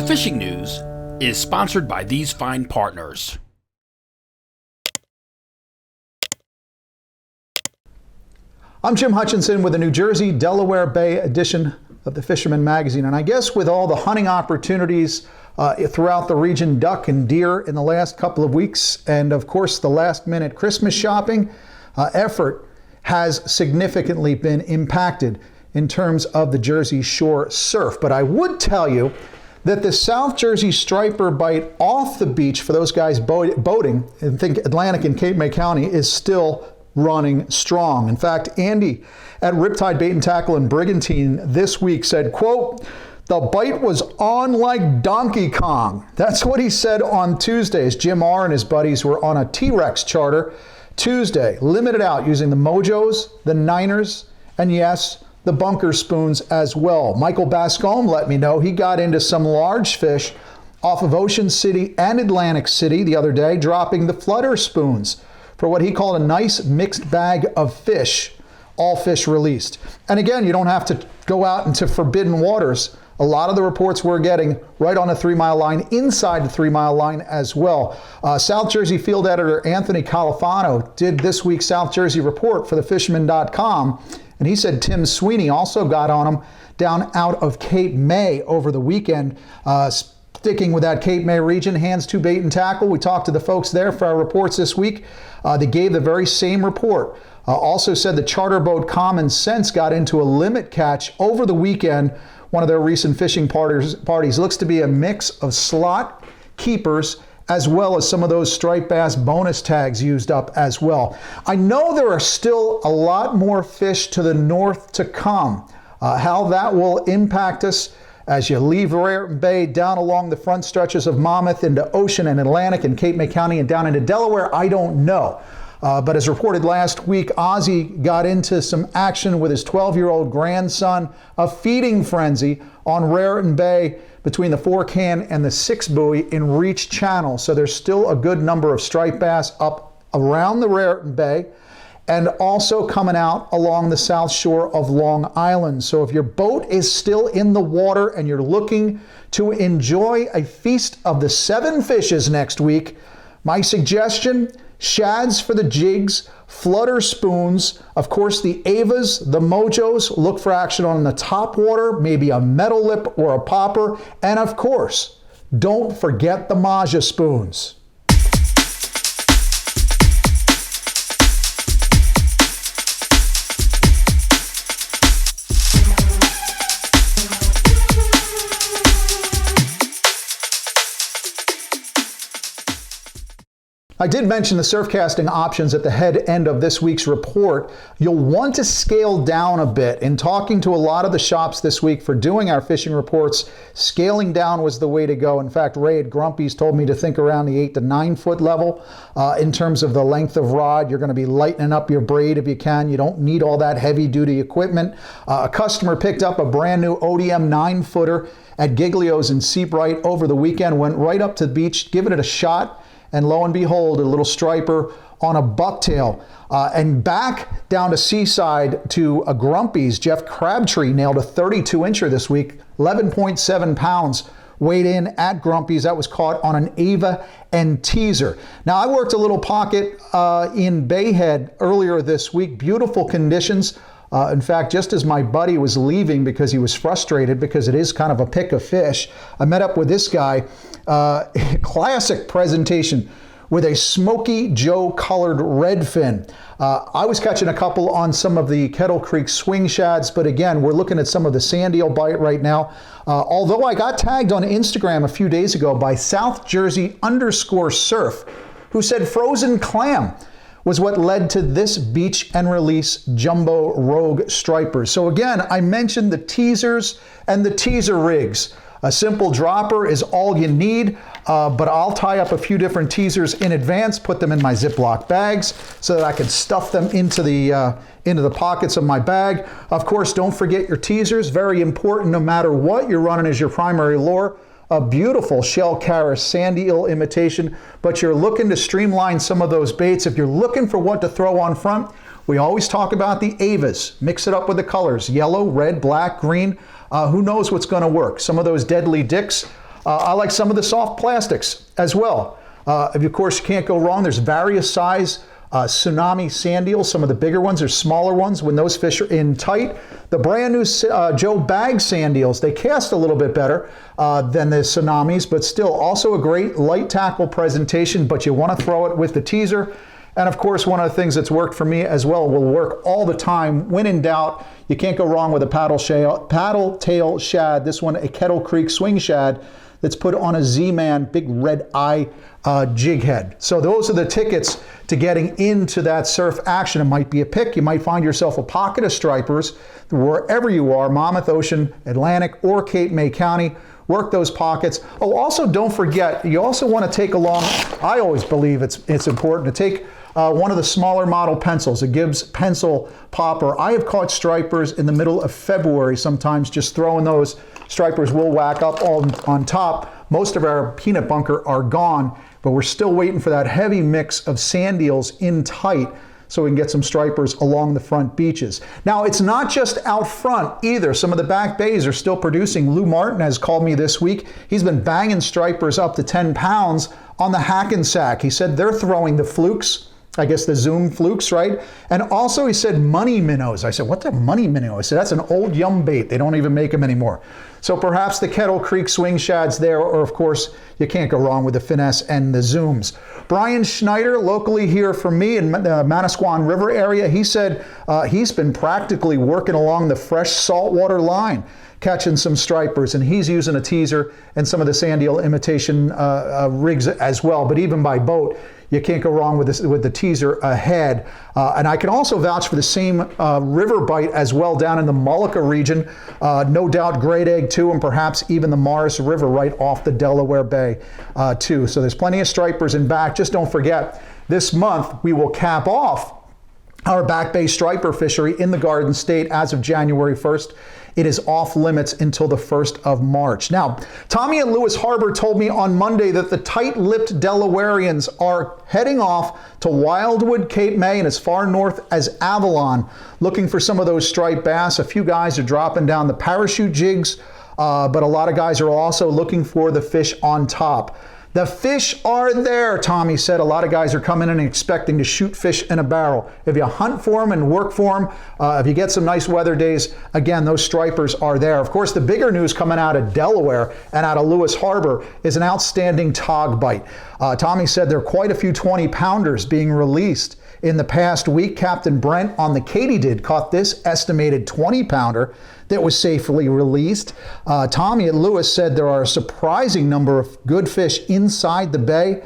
Fishing News is sponsored by these fine partners. I'm Jim Hutchinson with the New Jersey Delaware Bay edition of the Fisherman Magazine. And I guess with all the hunting opportunities throughout the region, duck and deer in the last couple of weeks, and of course the last minute Christmas shopping effort has significantly been impacted in terms of the Jersey Shore surf. But I would tell you that the South Jersey striper bite off the beach for those guys boating, and think Atlantic and Cape May County, is still running strong. In fact, Andy at Riptide Bait and Tackle in Brigantine this week said, quote, "The bite was on like Donkey Kong." That's what he said on Tuesday as Jim R. and his buddies were on a T-Rex charter Tuesday, limited out using the Mojos, the Niners, and yes, the bunker spoons as well. Michael Bascom let me know he got into some large fish off of Ocean City and Atlantic City the other day, dropping the flutter spoons for what he called a nice mixed bag of fish, all fish released. And again, you don't have to go out into forbidden waters. A lot of the reports we're getting right on the 3 mile line, inside the 3 mile line as well. South Jersey field editor Anthony Califano did this week's South Jersey report for thefisherman.com, and he said Tim Sweeney also got on him down out of Cape May over the weekend. Sticking with that Cape May region, Hands to Bait and Tackle. We talked to the folks there for our reports this week. They gave the very same report. Also said the charter boat Common Sense got into a limit catch over the weekend. One of their recent fishing parties looks to be a mix of slot keepers as well as some of those striped bass bonus tags used up as well. I know there are still a lot more fish to the north to come. How that will impact us as you leave Raritan Bay down along the front stretches of Monmouth into Ocean and Atlantic and Cape May County and down into Delaware, I don't know. But as reported last week, Ozzy got into some action with his 12-year-old grandson, a feeding frenzy on Raritan Bay between the 4-can and the 6-buoy in Reach Channel. So there's still a good number of striped bass up around the Raritan Bay and also coming out along the south shore of Long Island. So if your boat is still in the water and you're looking to enjoy a feast of the 7 fishes next week, my suggestion, shads for the jigs, flutter spoons, of course the Avas, the Mojos, look for action on the top water, maybe a metal lip or a popper, and of course, don't forget the Maja spoons. I did mention the surf casting options at the head end of this week's report. You'll want to scale down a bit. In talking to a lot of the shops this week for doing our fishing reports, scaling down was the way to go. In fact, Ray at Grumpy's told me to think around the 8 to 9 foot level in terms of the length of rod. You're going to be lightening up your braid if you can. You don't need all that heavy duty equipment. A customer picked up a brand new ODM 9-footer at Giglio's in Seabright over the weekend, went right up to the beach, giving it a shot, and lo and behold, a little striper on a bucktail. And back down to Seaside to a Grumpy's, Jeff Crabtree nailed a 32-incher this week, 11.7 pounds weighed in at Grumpy's. That was caught on an Ava and teaser. Now, I worked a little pocket in Bayhead earlier this week. Beautiful conditions. In fact, just as my buddy was leaving because he was frustrated because it is kind of a pick of fish, I met up with this guy. Classic presentation with a Smoky Joe colored redfin. I was catching a couple on some of the Kettle Creek swing shads, but again, we're looking at some of the sand eel bite right now. Although I got tagged on Instagram a few days ago by South Jersey _surf, who said frozen clam was what led to this beach and release jumbo rogue striper. So again, I mentioned the teasers and the teaser rigs. A simple dropper is all you need, but I'll tie up a few different teasers in advance, put them in my Ziploc bags so that I can stuff them into the pockets of my bag. Of course, don't forget your teasers, very important no matter what you're running as your primary lure. A beautiful shell Charis sand eel imitation, but you're looking to streamline some of those baits. If you're looking for what to throw on front, we always talk about the Avas. Mix it up with the colors, yellow, red, black, green. Who knows what's going to work? Some of those Deadly Dicks I like some of the soft plastics as well. Of course, you can't go wrong. There's various size tsunami sand eels, some of the bigger ones, there's smaller ones when those fish are in tight. The brand new Joe Bag sand eels, they cast a little bit better than the tsunamis, but still also a great light tackle presentation, but you want to throw it with the teaser. And of course, one of the things that's worked for me as well, will work all the time. When in doubt, you can't go wrong with a paddle tail shad. This one, a Kettle Creek swing shad that's put on a Z-Man big red eye jig head. So those are the tickets to getting into that surf action. It might be a pick. You might find yourself a pocket of stripers wherever you are, Monmouth Ocean, Atlantic, or Cape May County. Work those pockets. Oh, also don't forget, you also want to take along, I always believe it's important to take one of the smaller model pencils, a Gibbs pencil popper. I have caught stripers in the middle of February, sometimes just throwing those. Stripers will whack up on top. Most of our peanut bunker are gone, but we're still waiting for that heavy mix of sand eels in tight so we can get some stripers along the front beaches. Now, it's not just out front either. Some of the back bays are still producing. Lou Martin has called me this week. He's been banging stripers up to 10 pounds on the Hackensack. He said they're throwing the flukes, I guess the Zoom flukes, right? And also he said money minnows. I said, what's a money minnow? I said, that's an old yum bait. They don't even make them anymore. So perhaps the Kettle Creek swing shads there, or of course, you can't go wrong with the finesse and the zooms. Brian Schneider, locally here for me in the Manasquan River area, he said he's been practically working along the fresh saltwater line, catching some stripers, and he's using a teaser and some of the sand eel imitation rigs as well. But even by boat, you can't go wrong with this, with the teaser ahead. And I can also vouch for the same river bite as well down in the Mullica region. No doubt Great Egg too, and perhaps even the Morris River right off the Delaware Bay too. So there's plenty of stripers in back. Just don't forget, this month we will cap off our back bay striper fishery in the Garden State as of January 1st. It is off limits until the 1st of March. Now, Tommy at Lewis Harbor told me on Monday that the tight-lipped Delawareans are heading off to Wildwood, Cape May, and as far north as Avalon, looking for some of those striped bass. A few guys are dropping down the parachute jigs, but a lot of guys are also looking for the fish on top. The fish are there, Tommy said. A lot of guys are coming in and expecting to shoot fish in a barrel. If you hunt for them and work for them, if you get some nice weather days, again, those stripers are there. Of course, the bigger news coming out of Delaware and out of Lewis Harbor is an outstanding tog bite. Tommy said there are quite a few 20-pounders being released. In the past week, Captain Brent on the Katydid caught this estimated 20-pounder that was safely released. Tommy at Lewis said there are a surprising number of good fish inside the bay.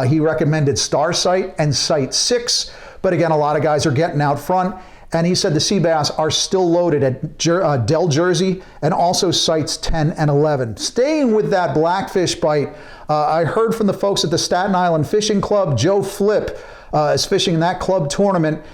He recommended Star Sight and Sight 6, but again, a lot of guys are getting out front. And he said the sea bass are still loaded at Del Jersey and also sites 10 and 11. Staying with that blackfish bite, I heard from the folks at the Staten Island Fishing Club. Joe Flip is fishing in that club tournament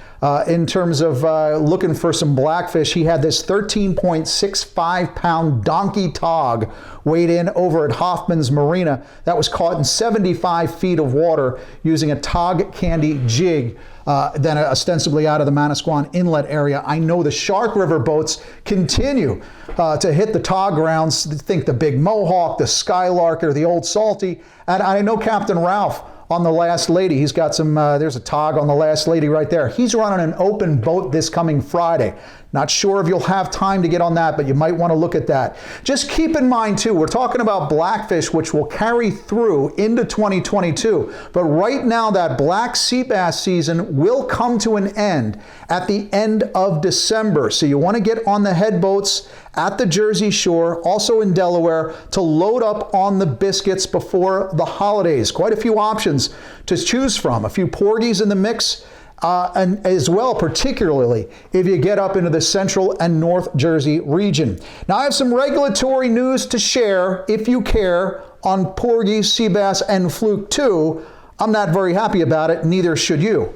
in terms of looking for some blackfish. He had this 13.65 pound donkey tog weighed in over at Hoffman's Marina that was caught in 75 feet of water using a tog candy jig, then ostensibly out of the Manasquan Inlet area. I know the Shark River boats continue to hit the tog grounds. Think the Big Mohawk, the Skylarker, the Old Salty, and I know Captain Ralph on the Last Lady. He's got some, there's a tog on the Last Lady right there. He's running an open boat this coming Friday. Not sure if you'll have time to get on that, but you might want to look at that. Just keep in mind too, we're talking about blackfish, which will carry through into 2022. But right now, that black sea bass season will come to an end at the end of December. So you want to get on the head boats at the Jersey Shore, also in Delaware, to load up on the biscuits before the holidays. Quite a few options to choose from. A few porgies in the mix. And as well, particularly if you get up into the Central and North Jersey region. Now, I have some regulatory news to share, if you care, on porgy, sea bass, and fluke too. I'm not very happy about it, neither should you.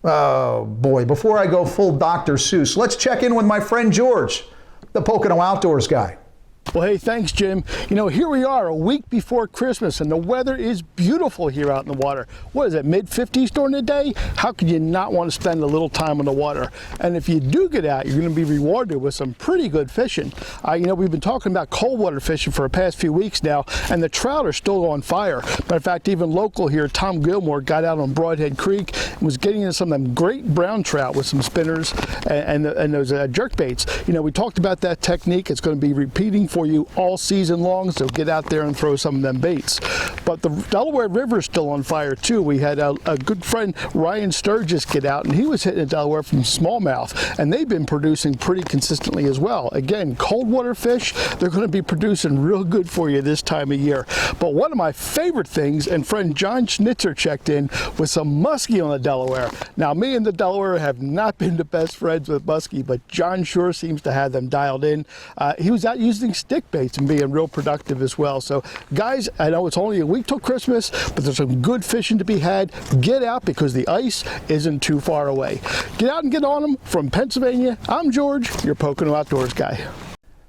Oh boy, before I go full Dr. Seuss, let's check in with my friend George, the Pocono Outdoors guy. Well, hey, thanks, Jim. You know, here we are a week before Christmas, and the weather is beautiful here out in the water. What is it, mid-50s during the day? How could you not want to spend a little time on the water? And if you do get out, you're going to be rewarded with some pretty good fishing. You know, we've been talking about cold water fishing for the past few weeks now, and the trout are still on fire. Matter of fact, even local here, Tom Gilmore got out on Broadhead Creek and was getting into some of them great brown trout with some spinners and those jerk baits. You know, we talked about that technique. It's going to be repeating for you all season long, so get out there and throw some of them baits. But the Delaware River is still on fire too. We had a good friend, Ryan Sturgis, get out, and he was hitting the Delaware from smallmouth, and they've been producing pretty consistently as well. Again, cold water fish, they're going to be producing real good for you this time of year. But one of my favorite things, and friend John Schnitzer checked in with some muskie on the Delaware. Now, me and the Delaware have not been the best friends with muskie, but John sure seems to have them dialed in. He was out using stick baits and being real productive as well. So guys, I know it's only a week till Christmas, but there's some good fishing to be had. Get out because the ice isn't too far away. Get out and get on them. From Pennsylvania, I'm George, your Pocono Outdoors guy.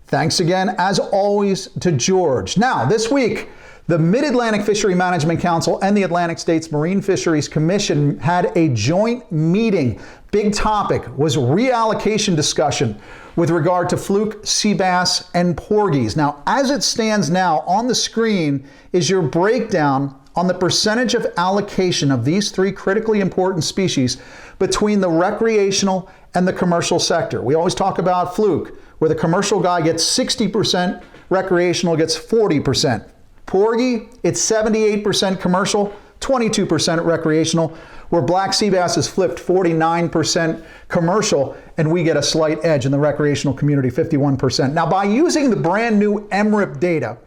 Thanks again, as always, to George. Now, this week, the Mid-Atlantic Fishery Management Council and the Atlantic States Marine Fisheries Commission had a joint meeting. Big topic was reallocation discussion with regard to fluke, sea bass, and porgies. Now, as it stands now, on the screen is your breakdown on the percentage of allocation of these three critically important species between the recreational and the commercial sector. We always talk about fluke, where the commercial guy gets 60%, recreational gets 40%. Porgy, it's 78% commercial, 22% recreational, where black sea bass is flipped 49% commercial, and we get a slight edge in the recreational community, 51%. Now, by using the brand new MRIP data,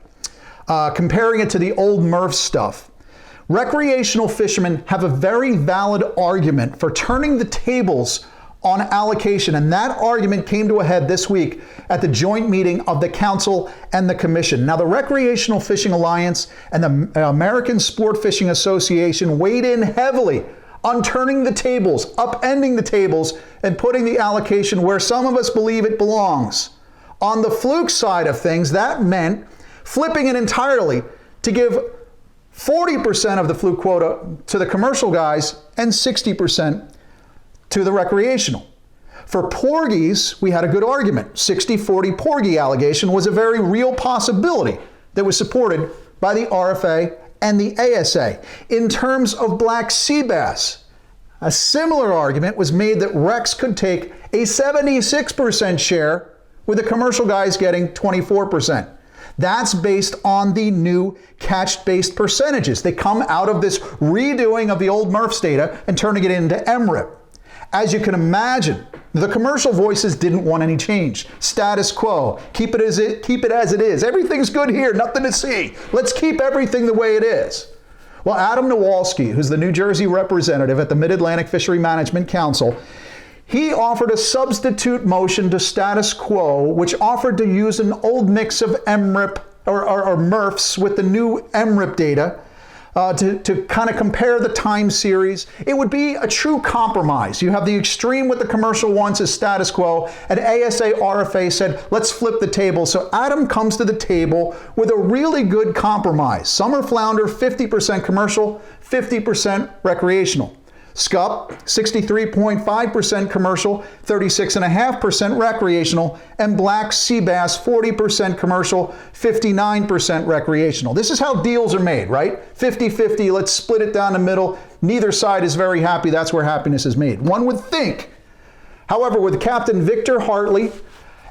comparing it to the old MRF stuff, recreational fishermen have a very valid argument for turning the tables on allocation, and that argument came to a head this week at the joint meeting of the Council and the Commission. Now, the Recreational Fishing Alliance and the American Sport Fishing Association weighed in heavily on turning the tables, upending the tables, and putting the allocation where some of us believe it belongs. On the fluke side of things, that meant flipping it entirely to give 40% of the fluke quota to the commercial guys and 60% to the recreational. For porgies, we had a good argument. 60-40 porgy allegation was a very real possibility that was supported by the RFA and the ASA. In terms of black sea bass, a similar argument was made that Rex could take a 76% share, with the commercial guys getting 24%. That's based on the new catch-based percentages. They come out of this redoing of the old MRFs data and turning it into MRIP. As you can imagine, the commercial voices didn't want any change. Status quo. Keep it as it is. Everything's good here, nothing to see. Let's keep everything the way it is. Well, Adam Nowalski, who's the New Jersey representative at the Mid-Atlantic Fishery Management Council, he offered a substitute motion to status quo, which offered to use an old mix of MRIP or MRFs with the new MRIP data to kind of compare the time series. It would be a true compromise. You have the extreme with the commercial ones as status quo, and ASA RFA said, let's flip the table. So Adam comes to the table with a really good compromise. Summer flounder, 50% commercial, 50% recreational. Scup, 63.5% commercial, 36.5% recreational, and black sea bass, 40% commercial, 59% recreational. This is how deals are made, right? 50-50, let's split it down the middle. Neither side is very happy. That's where happiness is made. One would think. However, with Captain Victor Hartley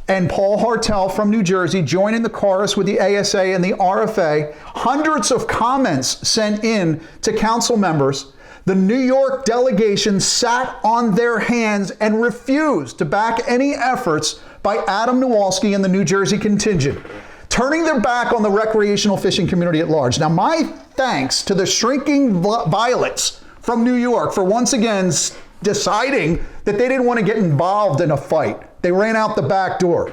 and Paul Hartel from New Jersey joining the chorus with the ASA and the RFA, hundreds of comments sent in to council members, the New York delegation sat on their hands and refused to back any efforts by Adam Nowalski and the New Jersey contingent, turning their back on the recreational fishing community at large. Now, my thanks to the shrinking violets from New York for once again deciding that they didn't want to get involved in a fight. They ran out the back door.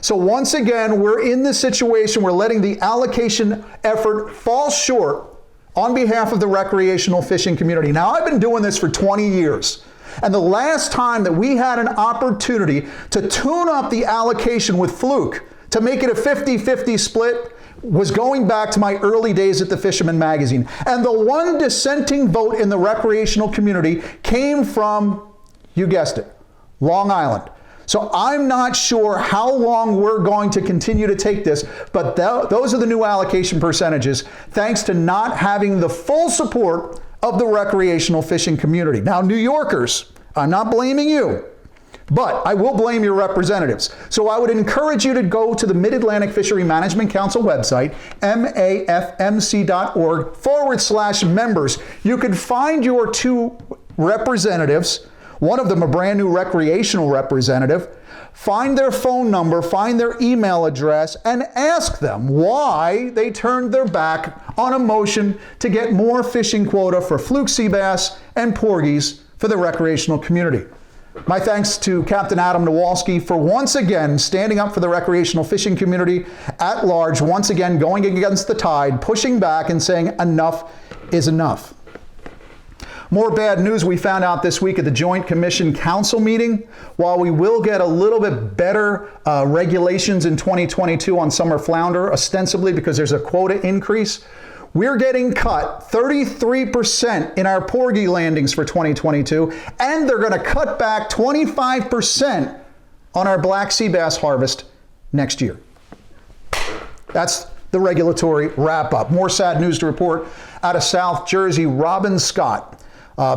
So once again, we're in this situation, we're letting the allocation effort fall short on behalf of the recreational fishing community. Now, I've been doing this for 20 years. And the last time that we had an opportunity to tune up the allocation with fluke to make it a 50-50 split was going back to my early days at the Fisherman Magazine. And the one dissenting vote in the recreational community came from, you guessed it, Long Island. So I'm not sure how long we're going to continue to take this, but those are the new allocation percentages, thanks to not having the full support of the recreational fishing community. Now, New Yorkers, I'm not blaming you, but I will blame your representatives. So I would encourage you to go to the Mid-Atlantic Fishery Management Council website, mafmc.org/members. You can find your two representatives, one of them a brand new recreational representative, find their phone number, find their email address, and ask them why they turned their back on a motion to get more fishing quota for fluke sea bass and porgies for the recreational community. My thanks to Captain Adam Nowalski for once again standing up for the recreational fishing community at large, once again going against the tide, pushing back and saying enough is enough. More bad news we found out this week at the Joint Commission Council meeting. While we will get a little bit better regulations in 2022 on summer flounder, ostensibly because there's a quota increase, we're getting cut 33% in our porgy landings for 2022, and they're going to cut back 25% on our black sea bass harvest next year. That's the regulatory wrap-up. More sad news to report out of South Jersey. Robin Scott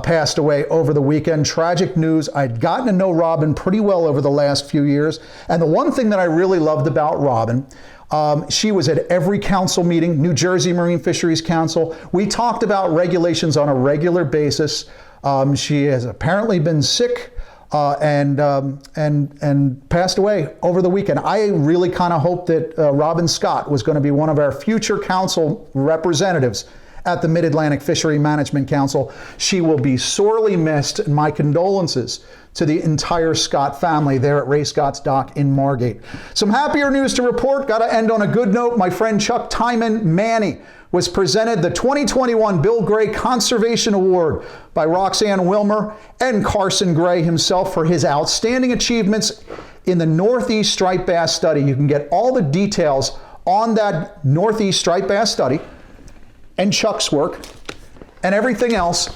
passed away over the weekend. Tragic news. I'd gotten to know Robin pretty well over the last few years, and the one thing that I really loved about Robin, she was at every council meeting, New Jersey Marine Fisheries Council. We talked about regulations on a regular basis. She has apparently been sick and passed away over the weekend. I really kind of hoped that Robin Scott was going to be one of our future council representatives at the Mid-Atlantic Fishery Management Council. She will be sorely missed, and my condolences to the entire Scott family there at Ray Scott's dock in Margate. Some happier news to report. Got to end on a good note. My friend Chuck Timon Manny was presented the 2021 Bill Gray Conservation Award by Roxanne Wilmer and Carson Gray himself for his outstanding achievements in the Northeast Striped Bass Study. You can get all the details on that Northeast Striped Bass Study and Chuck's work and everything else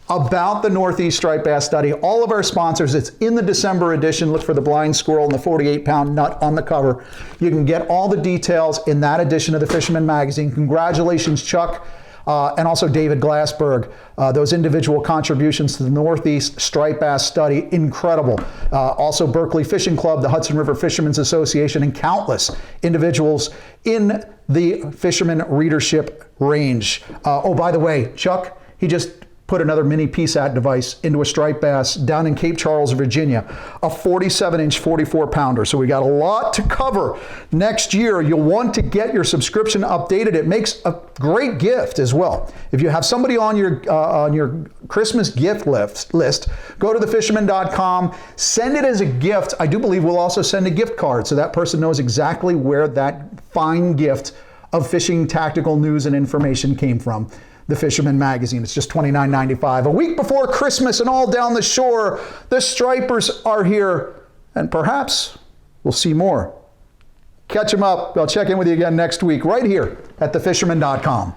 about the Northeast Striped Bass Study. All of our sponsors, it's in the December edition. Look for the blind squirrel and the 48-pound nut on the cover. You can get all the details in that edition of the Fisherman Magazine. Congratulations, Chuck, and also David Glassberg. Those individual contributions to the Northeast Striped Bass Study, incredible. Also Berkeley Fishing Club, the Hudson River Fishermen's Association, and countless individuals in the fisherman readership range. Oh, by the way, Chuck, he just put another mini PSAT device into a striped bass down in Cape Charles, Virginia, a 47-inch, 44-pounder. So we got a lot to cover next year. You'll want to get your subscription updated. It makes a great gift as well. If you have somebody on your Christmas gift list, go to thefisherman.com, send it as a gift. I do believe we'll also send a gift card so that person knows exactly where that fine gift of fishing tactical news and information came from. The Fisherman Magazine. It's just $29.95. A week before Christmas and all down the shore, the stripers are here, and perhaps we'll see more. Catch them up. I'll check in with you again next week right here at thefisherman.com.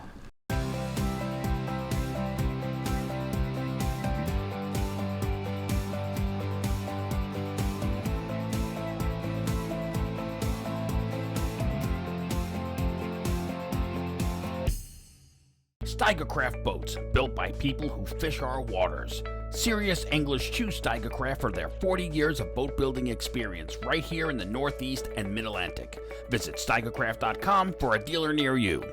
Steigercraft boats, built by people who fish our waters. Serious anglers choose Steigercraft for their 40 years of boat building experience right here in the Northeast and Mid-Atlantic. Visit steigercraft.com for a dealer near you.